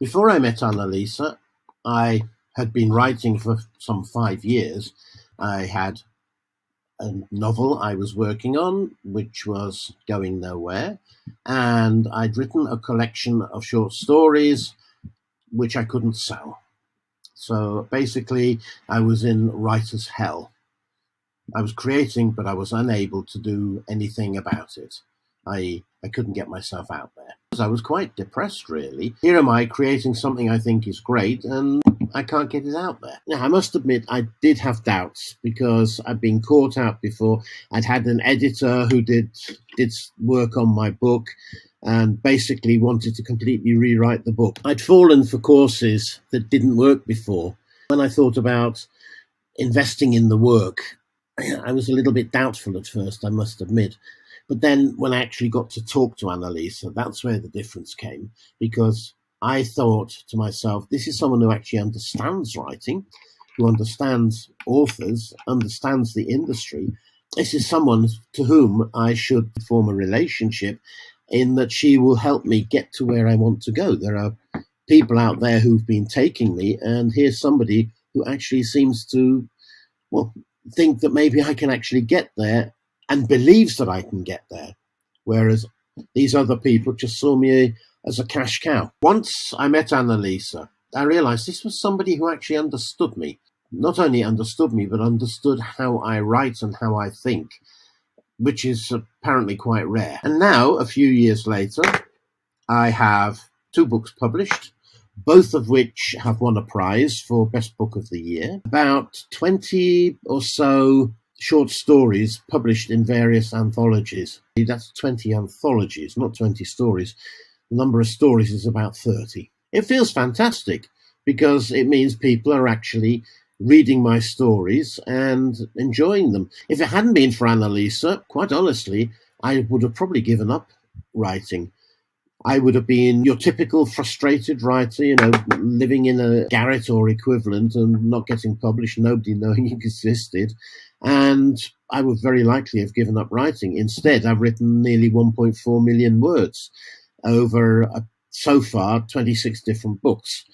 Before I met Annalisa, I had been writing for some 5 years. I had a novel I was working on, which was going nowhere, and I'd written a collection of short stories which I couldn't sell. So basically, I was in writer's hell. I was creating, but I was unable to do anything about it. I couldn't get myself out there. I was quite depressed, really. Here am I creating something I think is great, and I can't get it out there. Now, I must admit, I did have doubts because I'd been caught out before. I'd had an editor who did work on my book and basically wanted to completely rewrite the book. I'd fallen for courses that didn't work before. When I thought about investing in the work, I was a little bit doubtful at first, I must admit. But then when I actually got to talk to Annalisa, that's where the difference came, because I thought to myself, this is someone who actually understands writing, who understands authors, understands the industry. This is someone to whom I should form a relationship in that she will help me get to where I want to go. There are people out there who've been taking me, and here's somebody who actually seems to, well, think that maybe I can actually get there and believes that I can get there. Whereas these other people just saw me as a cash cow. Once I met Annalisa, I realized this was somebody who actually understood me. Not only understood me, but understood how I write and how I think, which is apparently quite rare. And now, a few years later, I have 2 books published, both of which have won a prize for Best Book of the Year. About 20 or so short stories published in various anthologies. That's 20 anthologies, not 20 stories. The number of stories is about 30. It feels fantastic because it means people are actually reading my stories and enjoying them. If it hadn't been for Annalisa, quite honestly, I would have probably given up writing. I would have been your typical frustrated writer, living in a garret or equivalent and not getting published, nobody knowing you existed. And I would very likely have given up writing. Instead, I've written nearly 1.4 million words over, so far, 26 different books.